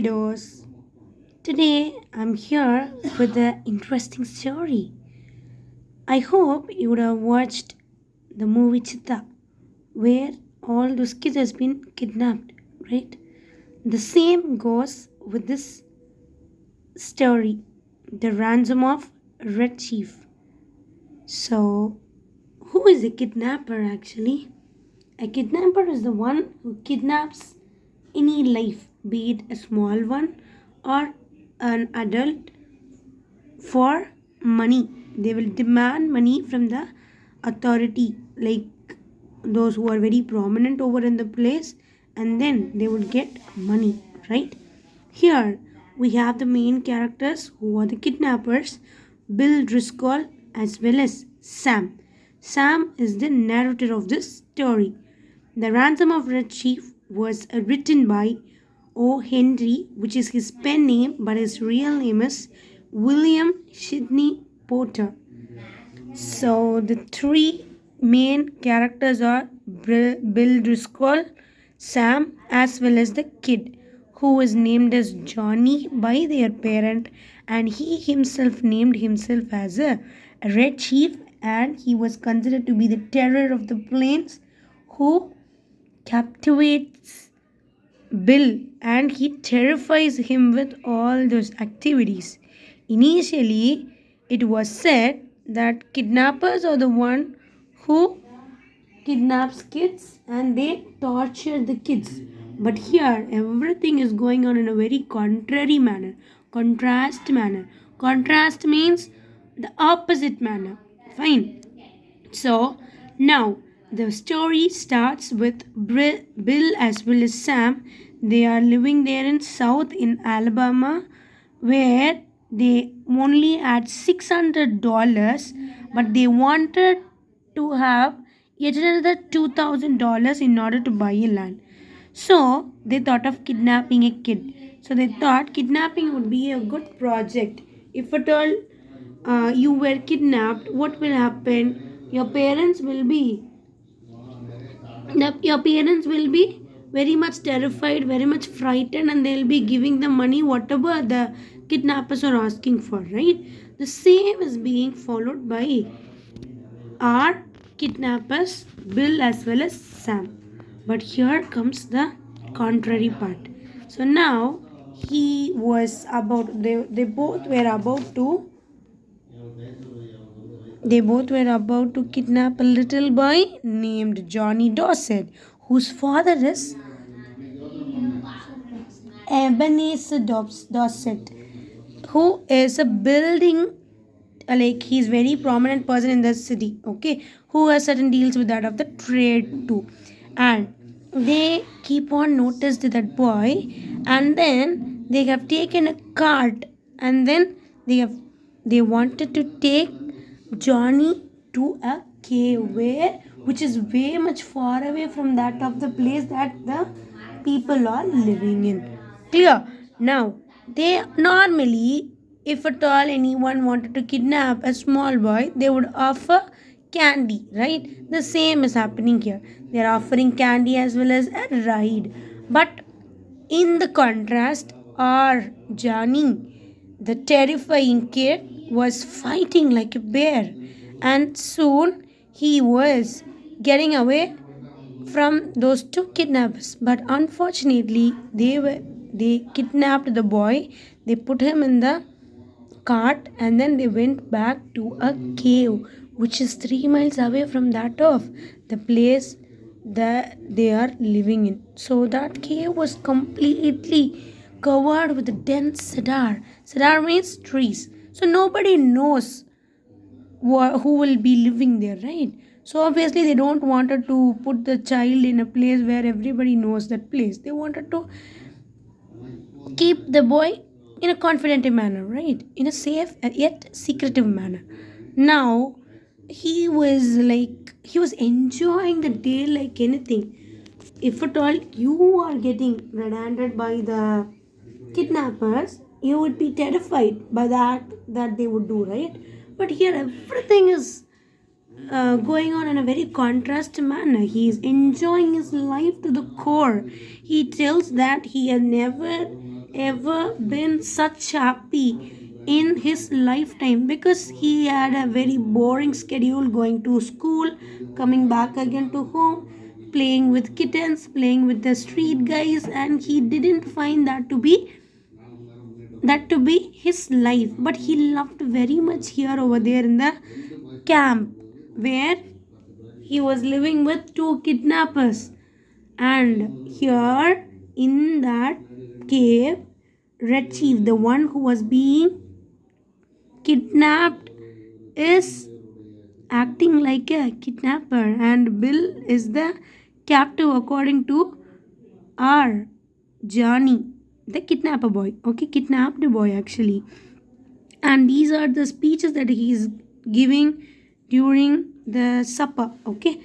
kiddos. Today I'm here with an interesting story. I hope you would have watched the movie Chitta, where all those kids has been kidnapped, right? The same goes with this story, the ransom of Red Chief. So, who is a kidnapper actually? A kidnapper is the one who kidnaps any life, be it a small one or an adult, for money. They will demand money from the authority, like those who are very prominent over in the place, and then they would get money, right? Here we have the main characters who are the kidnappers, Bill Driscoll as well as Sam. Sam is the narrator of this story. The Ransom of Red Chief was written by O.Henry, which is his pen name, but his real name is William Sidney Porter. So the three main characters are Bill Driscoll, Sam, as well as the kid, who was named as Johnny by their parent, and he himself named himself as a Red Chief, and he was considered to be the terror of the plains, who captivates Bill and he terrifies him with all those activities. Initially, it was said that kidnappers are the one who kidnaps kids and they torture the kids. But here, everything is going on in a very contrary manner, contrast manner. Contrast means the opposite manner. Fine. So now the story starts with Bill as well as Sam. They are living there in South in Alabama, where they only had $600, but they wanted to have yet another $2,000 in order to buy a land. So they thought of kidnapping a kid. So they thought kidnapping would be a good project. If at all you were kidnapped, what will happen? Your parents will be very much terrified, very much frightened, and they'll be giving the money whatever the kidnappers are asking for, right? The same is being followed by our kidnappers, Bill as well as Sam. But here comes the contrary part. So now they both were about to kidnap a little boy named Johnny Dorset, whose father is Ebenezer Dorset, who is a building, like he's very prominent person in the city, okay, who has certain deals with that of the trade too. And they keep on noticed that boy, and then they have taken a cart, and then they wanted to take Johnny to a cave where which is way much far away from that of the place that the people are living in. Clear? Now they normally, if at all anyone wanted to kidnap a small boy, they would offer candy, right? The same is happening here. They are offering candy as well as a ride. But in the contrast, our Johnny, the terrifying kid, was fighting like a bear, and soon he was getting away from those two kidnappers. But unfortunately, they kidnapped the boy. They put him in the cart and then they went back to a cave which is 3 miles away from that of the place that they are living in. So that cave was completely covered with dense cedar. Cedar means trees. So nobody knows who will be living there, right? So obviously they don't wanted to put the child in a place where everybody knows that place. They wanted to keep the boy in a confident manner, right? In a safe yet secretive manner. Now he was enjoying the day like anything. If at all you are getting red-handed by the kidnappers, you would be terrified by that they would do, right? But here everything is going on in a very contrast manner. He is enjoying his life to the core. He tells that he has never ever been such happy in his lifetime, because he had a very boring schedule, going to school, coming back again to home, playing with kittens, playing with the street guys, and he didn't find that to be his life. But he loved very much here over there in the camp, where he was living with two kidnappers. And here in that cave, Red Chief, the one who was being kidnapped, is acting like a kidnapper, and Bill is the captive according to our Johnny, the kidnapper boy. Okay, kidnapped boy actually. And these are the speeches that he is giving during the supper. Okay,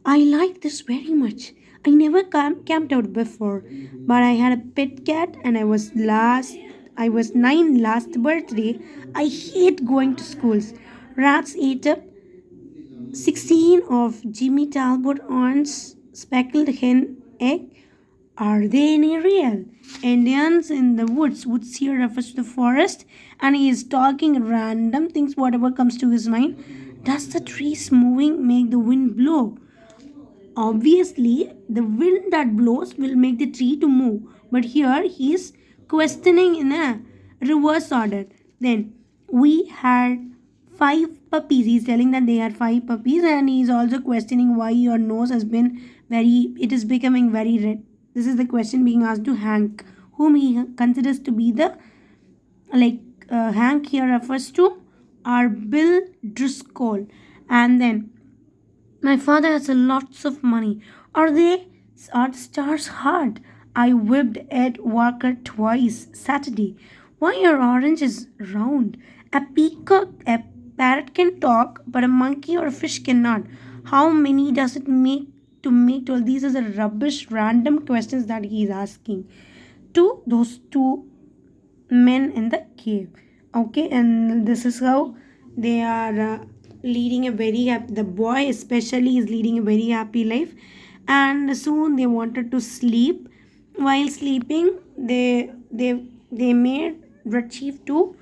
I like this very much. I never camped out before, but I had a pet cat, and I was 9 last birthday. I hate going to schools. Rats ate up 16 of Jimmy Talbot Aunt's speckled hen egg. Are they any real? Indians in the woods. Woods here refers to the forest, and he is talking random things, whatever comes to his mind. Does the trees moving make the wind blow? Obviously, the wind that blows will make the tree to move. But here he is questioning in a reverse order. Then we had 5 puppies. He's telling that they had 5 puppies, and he's also questioning why your nose has been it is becoming very red. This is the question being asked to Hank, whom he considers to be the like Hank here refers to our Bill Driscoll. And then, my father has a lots of money. Are the stars hard? I whipped Ed Walker twice Saturday. Why are oranges round? A parrot can talk, but a monkey or a fish cannot. How many does it make to make 12? These are the rubbish random questions that he is asking to those two men in the cave. Okay, and this is how they are leading a very happy, the boy especially is leading a very happy life. And soon they wanted to sleep. While sleeping, they made Red Chief to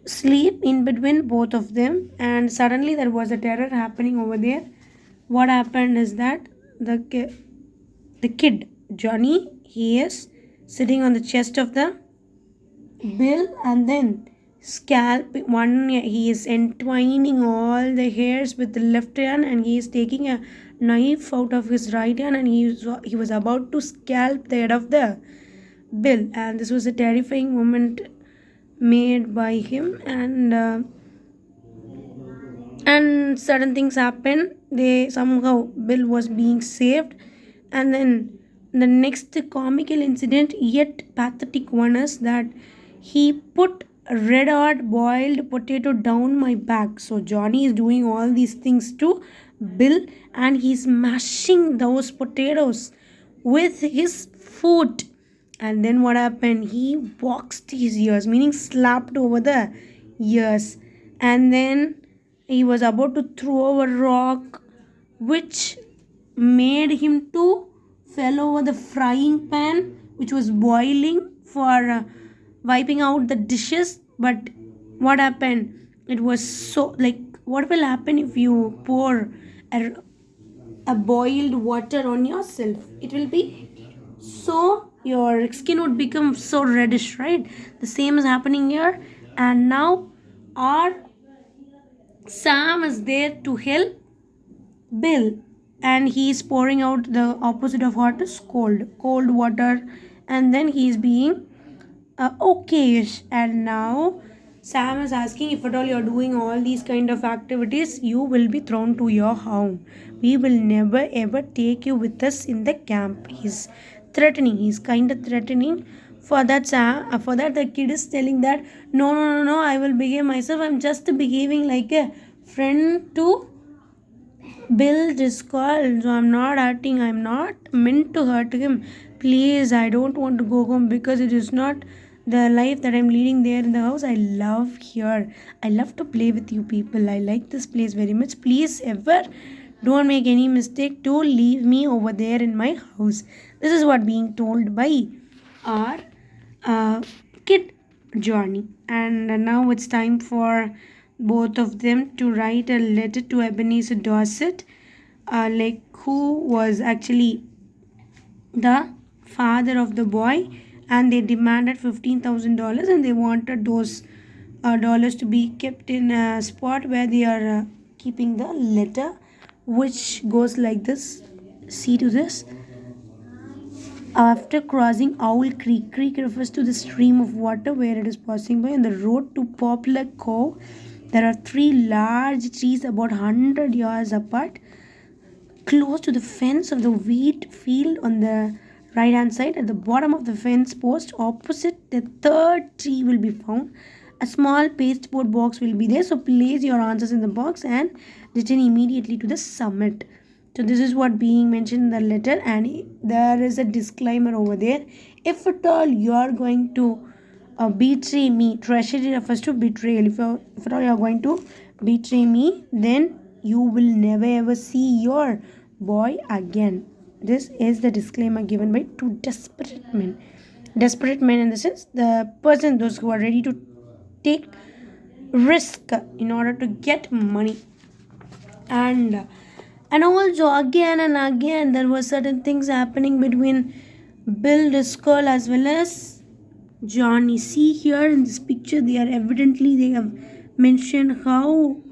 sleep in between both of them, and suddenly there was a terror happening over there. What happened is that the kid Johnny, he is sitting on the chest of the Bill, and then scalp one, he is entwining all the hairs with the left hand, and he is taking a knife out of his right hand, and he was about to scalp the head of the Bill. And this was a terrifying moment made by him. And certain things happened. They somehow Bill was being saved. And then the next comical incident, yet pathetic one, is that he put a red hot boiled potato down my back. So Johnny is doing all these things to Bill, and he's mashing those potatoes with his foot. And then what happened? He boxed his ears, meaning slapped over the ears. And then he was about to throw a rock, which made him to fell over the frying pan, which was boiling for wiping out the dishes. But what happened? It was so like, what will happen if you pour a, a boiled water on yourself? It will be so, your skin would become so reddish, right? The same is happening here. And now our Sam is there to help Bill, and he is pouring out the opposite of hot is cold water, and then he is being okayish. And now Sam is asking, if at all you're doing all these kind of activities, you will be thrown to your home. We will never ever take you with us in the camp. He's threatening. He's kind of threatening. For that the kid is telling that no, no, no, no, I will behave myself. I'm just behaving like a friend to Bill Driscoll, so I'm not hurting. I'm not meant to hurt him. Please, I don't want to go home, because it is not the life that I'm leading there in the house. I love here. I love to play with you people. I like this place very much. Please, ever don't make any mistake to leave me over there in my house. This is what being told by our uh, kid Johnny. And now it's time for both of them to write a letter to Ebenezer Dorset, like who was actually the father of the boy, and they demanded $15,000, and they wanted those dollars to be kept in a spot where they are keeping the letter, which goes like this. See to this. After crossing Owl Creek, Creek refers to the stream of water where it is passing by. On the road to Poplar Cove, there are three large trees about 100 yards apart, close to the fence of the wheat field on the right hand side. At the bottom of the fence post opposite the third tree will be found a small pasteboard box will be there, so place your answers in the box and return immediately to the summit. So this is what being mentioned in the letter, and there is a disclaimer over there. If at all you are going to betray me, treachery refers to betrayal. If at all you are going to betray me, then you will never ever see your boy again. This is the disclaimer given by two desperate men. Desperate men in the sense the person, those who are ready to take risk in order to get money. And also again and again there were certain things happening between Bill Driscoll as well as Johnny. See here in this picture, they have mentioned how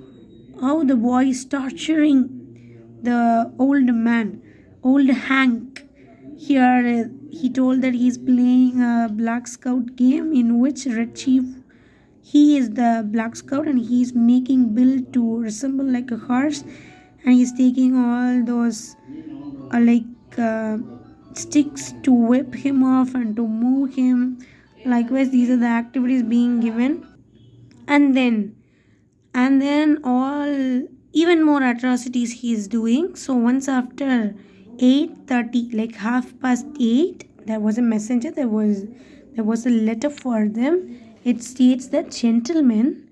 the boy is torturing the old man, old Hank. Here he told that he's playing a Black Scout game in which Red Chief, he is the Black Scout, and he's making Bill to resemble like a horse, and he's taking all those like sticks to whip him off and to move him. Likewise, these are the activities being given, and then all even more atrocities he is doing. So once after 8:30, like half past 8, there was a messenger. There was a letter for them. It states that, gentlemen,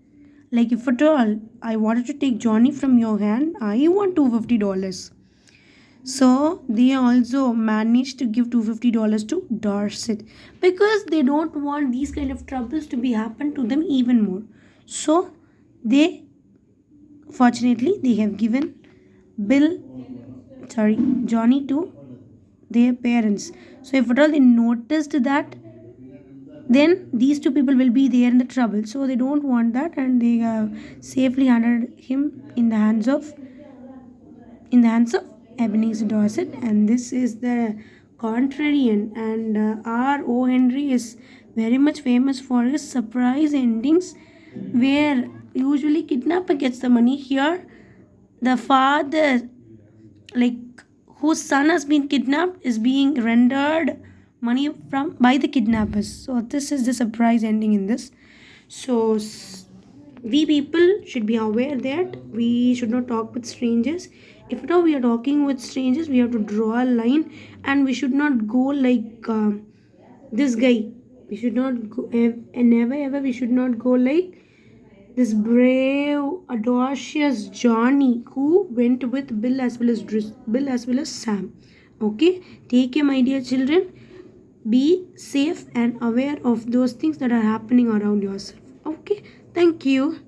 like if at all I wanted to take Johnny from your hand, I want $250. So they also managed to give $250 to Dorset because they don't want these kind of troubles to be happen to them even more. So they, fortunately, they have given Bill, sorry, Johnny to their parents. So if at all they noticed that, then these two people will be there in the trouble. So they don't want that, and they have safely handed him in the hands of Ebenezer Dorset. And this is the contrarian. And our O.Henry is very much famous for his surprise endings, where usually kidnapper gets the money. Here, the father, like whose son has been kidnapped, is being rendered money from by the kidnappers. So this is the surprise ending in this. So we people should be aware that we should not talk with strangers. If at all we are talking with strangers, we have to draw a line, and we should not go like this guy. We should not go, and never ever we should not go like this brave, audacious Johnny who went with Bill as well as Sam. Okay, take care, my dear children. Be safe and aware of those things that are happening around yourself. Okay, thank you.